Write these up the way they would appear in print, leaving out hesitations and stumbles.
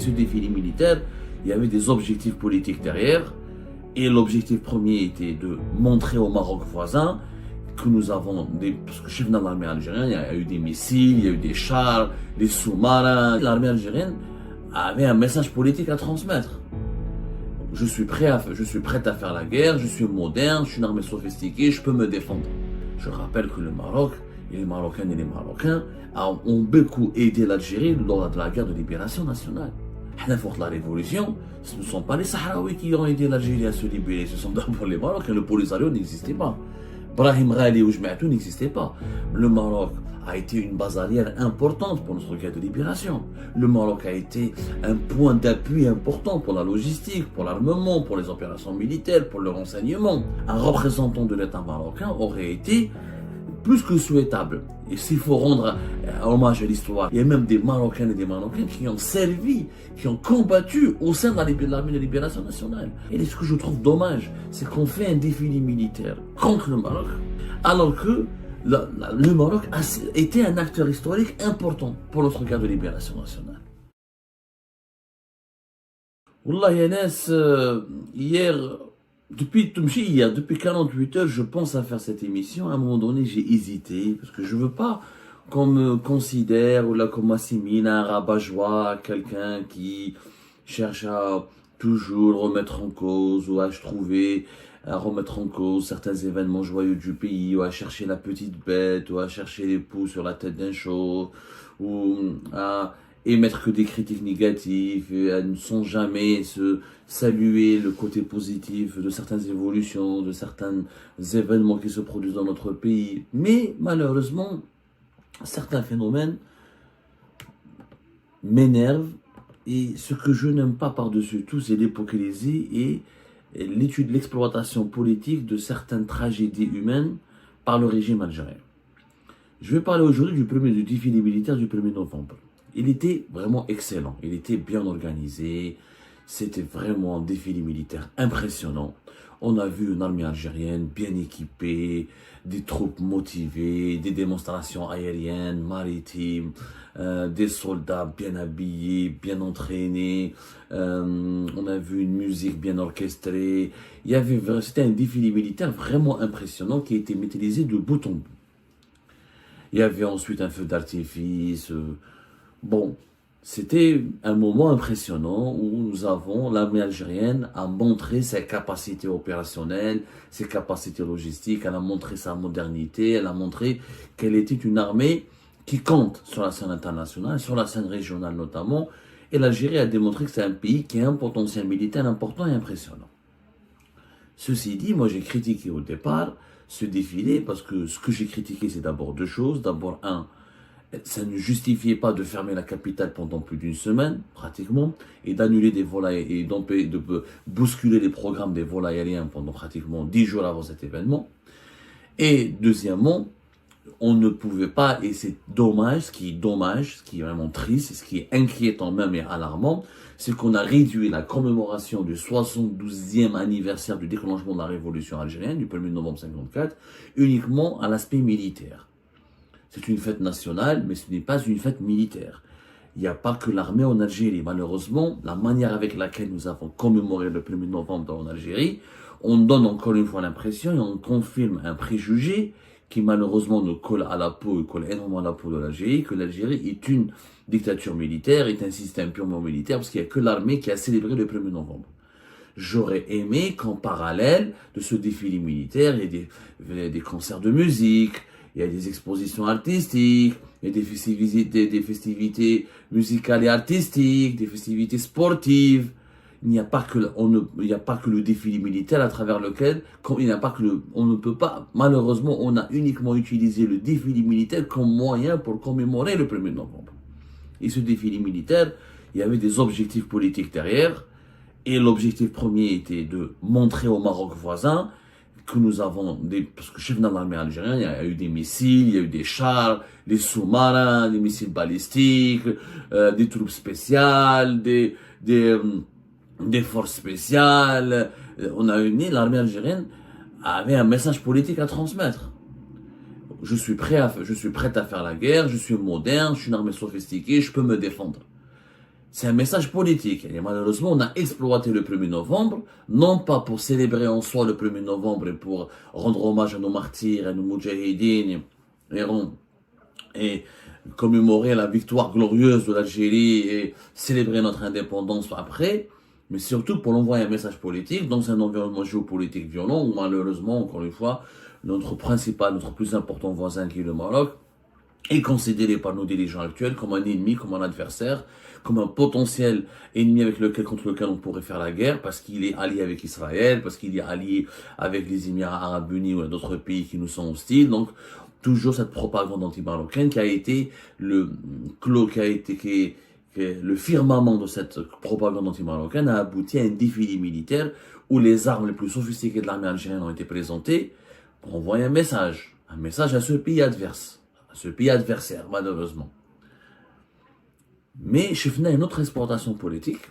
Ce défilé militaire, il y avait des objectifs politiques derrière. Et l'objectif premier était de montrer au Maroc voisin que nous avons des... Parce que je suis dans l'armée algérienne, il y a eu des missiles, il y a eu des chars, des sous-marins. L'armée algérienne avait un message politique à transmettre. Je suis prêt à faire la guerre, je suis moderne, je suis une armée sophistiquée, je peux me défendre. Je rappelle que le Maroc, et les Marocaines et les Marocains ont beaucoup aidé l'Algérie lors de la guerre de libération nationale. Pour la révolution, ce ne sont pas les Sahraouis qui ont aidé l'Algérie à se libérer, ce sont d'abord les Marocains. Le Polisario n'existait pas. Brahim Ghali ou Jma'atou n'existait pas. Le Maroc a été une base arrière importante pour notre guerre de libération. Le Maroc a été un point d'appui important pour la logistique, pour l'armement, pour les opérations militaires, pour le renseignement. Un représentant de l'État marocain aurait été plus que souhaitable. Et s'il faut rendre hommage à l'histoire, il y a même des Marocaines et des Marocains qui ont servi, qui ont combattu au sein de l'armée de libération nationale. Et ce que je trouve dommage, c'est qu'on fait un défilé militaire contre le Maroc, alors que le Maroc était un acteur historique important pour notre guerre de libération nationale. Wallah, Yanes, hier, depuis 48 heures, je pense à faire cette émission. À un moment donné, j'ai hésité, parce que je veux pas qu'on me considère ou là qu'on m'assimile à un rabat-joie, à quelqu'un qui cherche à toujours remettre en cause ou à remettre en cause certains événements joyeux du pays, ou à chercher la petite bête, ou à chercher les poux sur la tête d'un chauve, ou à émettre que des critiques négatives, et sans jamais se saluer le côté positif de certaines évolutions, de certains événements qui se produisent dans notre pays. Mais malheureusement, certains phénomènes m'énervent, et ce que je n'aime pas par-dessus tout, c'est l'hypocrisie et l'exploitation politique de certaines tragédies humaines par le régime algérien. Je vais parler aujourd'hui du défilé militaire du 1er novembre. Il était vraiment excellent, il était bien organisé, c'était vraiment un défilé militaire impressionnant. On a vu une armée algérienne bien équipée, des troupes motivées, des démonstrations aériennes, maritimes, des soldats bien habillés, bien entraînés. On a vu une musique bien orchestrée. C'était un défilé militaire vraiment impressionnant qui a été maîtrisé de bout en bout. Il y avait ensuite un feu d'artifice. Bon, c'était un moment impressionnant où l'armée algérienne a montré ses capacités opérationnelles, ses capacités logistiques, elle a montré sa modernité, elle a montré qu'elle était une armée qui compte sur la scène internationale, sur la scène régionale notamment, et l'Algérie a démontré que c'est un pays qui a un potentiel militaire important et impressionnant. Ceci dit, moi j'ai critiqué au départ ce défilé parce que ce que j'ai critiqué c'est d'abord deux choses. D'abord, ça ne justifiait pas de fermer la capitale pendant plus d'une semaine, pratiquement, et d'annuler des vols et de bousculer les programmes des vols aériens pendant pratiquement 10 jours avant cet événement. Et deuxièmement, on ne pouvait pas, et c'est dommage, ce qui est vraiment triste, ce qui est inquiétant même et alarmant, c'est qu'on a réduit la commémoration du 72e anniversaire du déclenchement de la révolution algérienne, du 1er novembre 1954, uniquement à l'aspect militaire. C'est une fête nationale, mais ce n'est pas une fête militaire. Il n'y a pas que l'armée en Algérie. Malheureusement, la manière avec laquelle nous avons commémoré le 1er novembre en Algérie, on donne encore une fois l'impression et on confirme un préjugé qui malheureusement nous colle à la peau et colle énormément à la peau de l'Algérie, que l'Algérie est une dictature militaire, est un système purement militaire, parce qu'il n'y a que l'armée qui a célébré le 1er novembre. J'aurais aimé qu'en parallèle de ce défilé militaire, il y ait des concerts de musique, il y a des expositions artistiques, il y a des festivités musicales et artistiques, des festivités sportives. Il n'y a pas que le défilé militaire à travers lequel, on ne peut pas, malheureusement, on a uniquement utilisé le défilé militaire comme moyen pour commémorer le 1er novembre. Et ce défilé militaire, il y avait des objectifs politiques derrière, et l'objectif premier était de montrer au Maroc voisin que nous avons parce que je suis dans l'armée algérienne, il y a eu des missiles, il y a eu des chars, des sous-marins, des missiles balistiques, des troupes spéciales, des forces spéciales. L'armée algérienne avait un message politique à transmettre. Je suis prêt à faire la guerre, je suis moderne, je suis une armée sophistiquée, je peux me défendre. C'est un message politique. Et malheureusement, on a exploité le 1er novembre, non pas pour célébrer en soi le 1er novembre et pour rendre hommage à nos martyrs, à nos moudjahidines, et commémorer la victoire glorieuse de l'Algérie et célébrer notre indépendance après, mais surtout pour envoyer un message politique dans un environnement géopolitique violent où malheureusement, encore une fois, notre plus important voisin qui est le Maroc, est considéré par nos dirigeants actuels comme un ennemi, comme un adversaire, comme un potentiel ennemi contre lequel on pourrait faire la guerre parce qu'il est allié avec Israël, parce qu'il est allié avec les Émirats Arabes Unis ou d'autres pays qui nous sont hostiles. Donc, toujours cette propagande anti-marocaine qui a été le firmament de cette propagande anti-marocaine a abouti à un défilé militaire où les armes les plus sophistiquées de l'armée algérienne ont été présentées pour envoyer un message à ce pays adverse, à ce pays adversaire, malheureusement. Mais je faisais une autre exportation politique,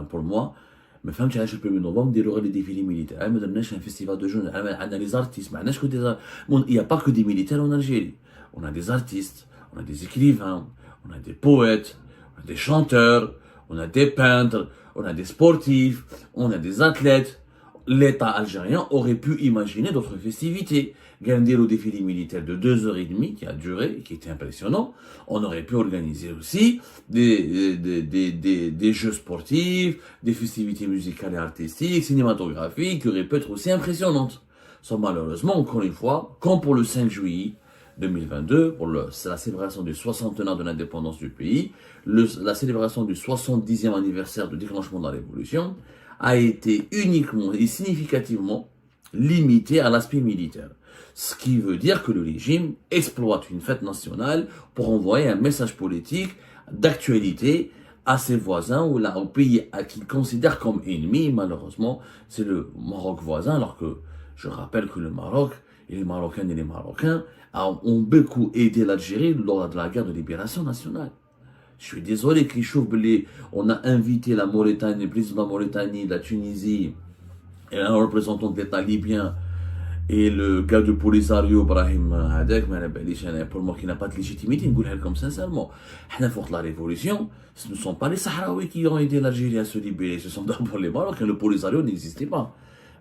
pour moi, ما فهمتش علاش البريمي نوفمبر نديرو غير لي ديفيلي ميليتير، ما درناش ان فيستيفال دو جون، عندنا لي زارتيست، ما عندناش كو دي il y a pas que des militaires en Algérie. On a des artistes, on a des écrivains, on a des poètes, on a des chanteurs, on a des peintres, on a des sportifs, on a des athlètes. L'État algérien aurait pu imaginer d'autres festivités. Gagner le défilé militaire de 2h30 qui a duré, qui était impressionnant. On aurait pu organiser aussi des jeux sportifs, des festivités musicales et artistiques, cinématographiques, qui auraient pu être aussi impressionnantes. Sauf malheureusement, encore une fois, comme pour le 5 juillet 2022, c'est la célébration du 60e de l'indépendance du pays, la célébration du 70e anniversaire du déclenchement de la Révolution, a été uniquement et significativement limité à l'aspect militaire. Ce qui veut dire que le régime exploite une fête nationale pour envoyer un message politique d'actualité à ses voisins ou là, au pays qu'il considère comme ennemi. Malheureusement, c'est le Maroc voisin, alors que je rappelle que le Maroc et les Marocaines et les Marocains ont beaucoup aidé l'Algérie lors de la guerre de libération nationale. Je suis désolé on a invité la Mauritanie, le président de la Mauritanie, la Tunisie, et un représentant de l'État libyen, et le gars du Polisario, Brahim Hadek, pour moi qui n'a pas de légitimité, je vais comme sincèrement. La révolution, ce ne sont pas les Sahraouis qui ont aidé l'Algérie à se libérer, ce sont d'abord les Marocains. Le Polisario n'existait pas.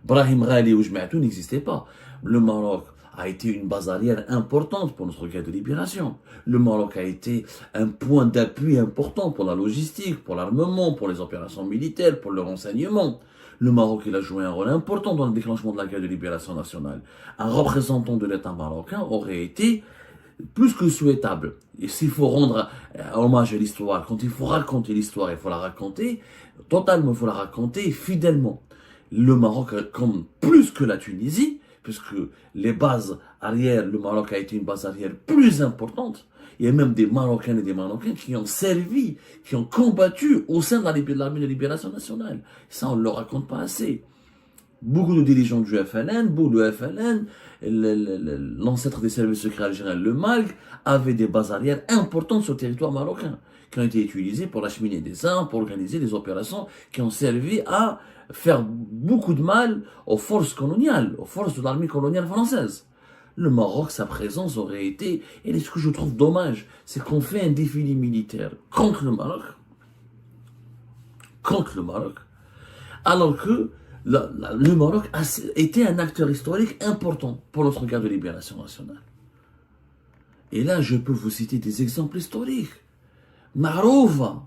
Brahim Ghali ou Jma'atou n'existait pas. Le Maroc a été une base arrière importante pour notre guerre de libération. Le Maroc a été un point d'appui important pour la logistique, pour l'armement, pour les opérations militaires, pour le renseignement. Le Maroc, il a joué un rôle important dans le déclenchement de la guerre de libération nationale. Un représentant de l'État marocain aurait été plus que souhaitable. Et s'il faut rendre hommage à l'histoire, quand il faut raconter l'histoire, il faut la raconter totalement, il faut la raconter fidèlement. Le Maroc, comme plus que la Tunisie, puisque les bases arrière, le Maroc a été une base arrière plus importante. Il y a même des Marocaines et des Marocains qui ont servi, qui ont combattu au sein de l'armée de libération nationale. Ça, on ne le raconte pas assez. Beaucoup de dirigeants du FLN, l'ancêtre des services secrets algériens, le MALC, avaient des bases arrières importantes sur le territoire marocain, qui ont été utilisées pour acheminer des armes, pour organiser des opérations qui ont servi à faire beaucoup de mal aux forces coloniales, aux forces de l'armée coloniale française. Le Maroc, sa présence aurait été, et ce que je trouve dommage, c'est qu'on fait un défilé militaire contre le Maroc, alors que le Maroc a été un acteur historique important pour notre guerre de libération nationale. Et là, je peux vous citer des exemples historiques. Maroufa.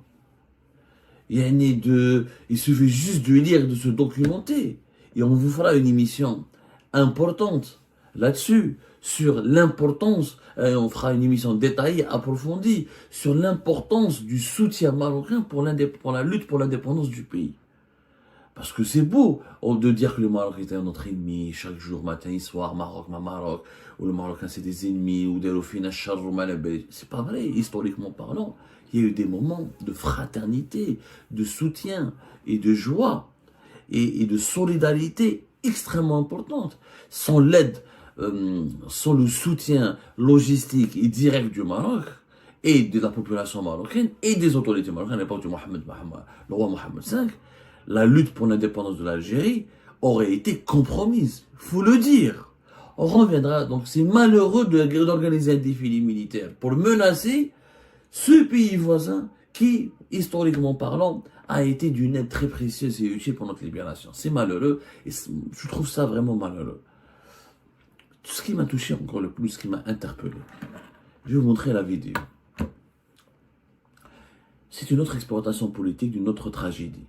Il suffit juste de lire, de se documenter. Et on vous fera une émission importante là-dessus, sur l'importance, on fera une émission détaillée, approfondie, sur l'importance du soutien marocain pour la lutte pour l'indépendance du pays. Parce que c'est beau de dire que le Maroc était notre ennemi, chaque jour, matin et soir, Maroc, ou le Marocain c'est des ennemis, ou des Rofina, c'est pas vrai, historiquement parlant. Il y a eu des moments de fraternité, de soutien et de joie et de solidarité extrêmement importante. Sans l'aide, sans le soutien logistique et direct du Maroc et de la population marocaine et des autorités marocaines à l'époque du le roi Mohamed V, la lutte pour l'indépendance de l'Algérie aurait été compromise. Faut le dire. On reviendra. Donc c'est malheureux d'organiser un défilé militaire pour menacer ce pays voisin qui, historiquement parlant, a été d'une aide très précieuse et utile pour notre libération. C'est malheureux, et je trouve ça vraiment malheureux. Tout ce qui m'a touché encore le plus, ce qui m'a interpellé, je vais vous montrer la vidéo. C'est une autre exploitation politique d'une autre tragédie.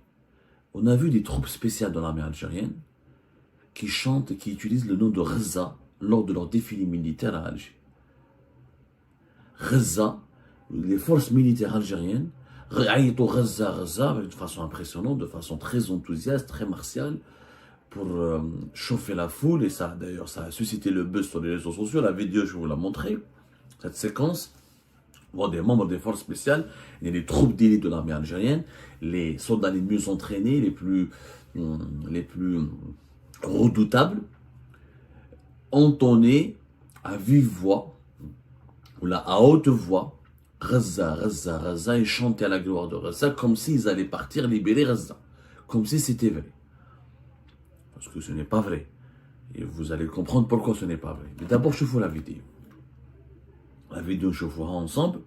On a vu des troupes spéciales de l'armée algérienne qui chantent et qui utilisent le nom de Reza lors de leur défilé militaire à Alger. Reza, les forces militaires algériennes, Reza, de façon impressionnante, de façon très enthousiaste, très martiale, pour chauffer la foule, et ça d'ailleurs ça a suscité le buzz sur les réseaux sociaux. La vidéo, je vais vous la montrer, cette séquence. Voir des membres des forces spéciales, et les troupes d'élite de l'armée algérienne, les soldats les mieux entraînés, les plus redoutables, entonner à vive voix, ou là à haute voix, Reza, Reza, Reza, et chanter à la gloire de Reza, comme s'ils allaient partir libérer Reza, comme si c'était vrai. Parce que ce n'est pas vrai. Et vous allez comprendre pourquoi ce n'est pas vrai. Mais d'abord, je vous la vidéo. La vidéo, je vous rends ensemble.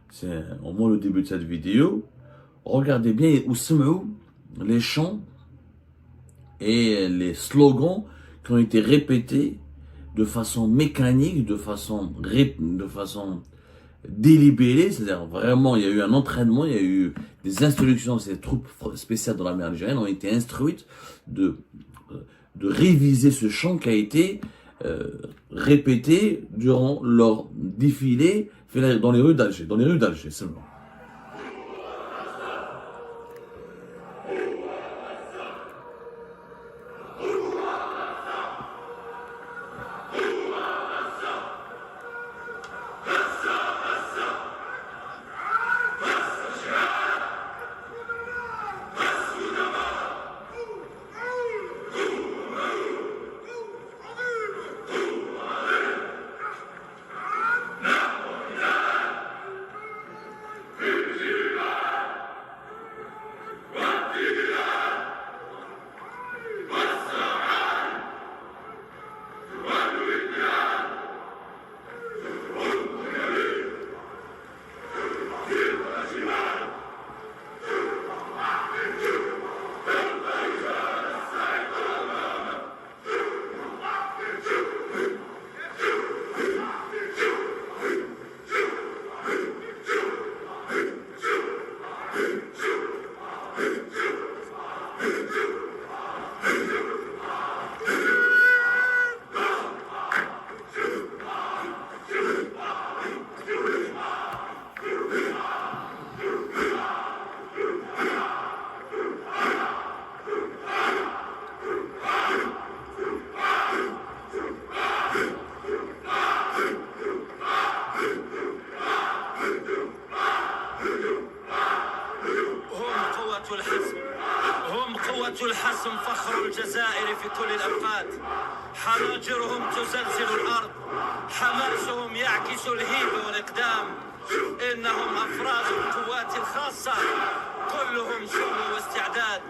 C'est au moins le début de cette vidéo. Regardez bien où sont les chants et les slogans qui ont été répétés de façon mécanique, de façon délibérée. C'est-à-dire vraiment, il y a eu un entraînement, il y a eu des instructions. Ces troupes spéciales de l'armée algérienne ont été instruites de réviser ce chant qui a été répété durant leur défilé dans les rues d'Alger, seulement. الحسم فخر الجزائر في كل الأوقات حناجرهم تزلزل الأرض حماسهم يعكس الهيبة والإقدام إنهم أفراد القوات الخاصة كلهم قوة واستعداد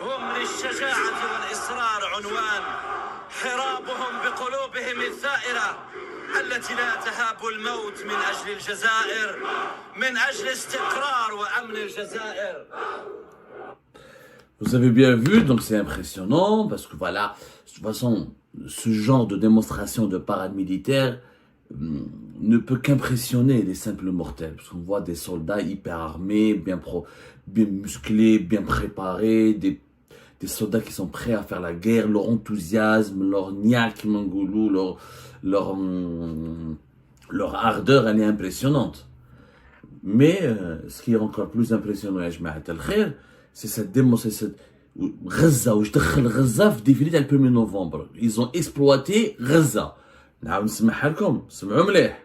هم للشجاعة والإصرار عنوان حرابهم بقلوبهم الثائرة التي لا تهاب الموت من أجل الجزائر من أجل استقرار وأمن الجزائر. Vous avez bien vu, donc c'est impressionnant, parce que voilà, de toute façon, ce genre de démonstration de parade militaire ne peut qu'impressionner les simples mortels, parce qu'on voit des soldats hyper armés, bien musclés, bien préparés, des soldats qui sont prêts à faire la guerre, leur enthousiasme, leur niaque mangoulou, leur ardeur, elle est impressionnante. Mais ce qui est encore plus impressionnant, c'est cette démonstration. Gaza, où je دخل Gaza في défilé le 1er novembre. Ils ont exploité Gaza. نعاود نسمعها لكم، سمعوا مليح.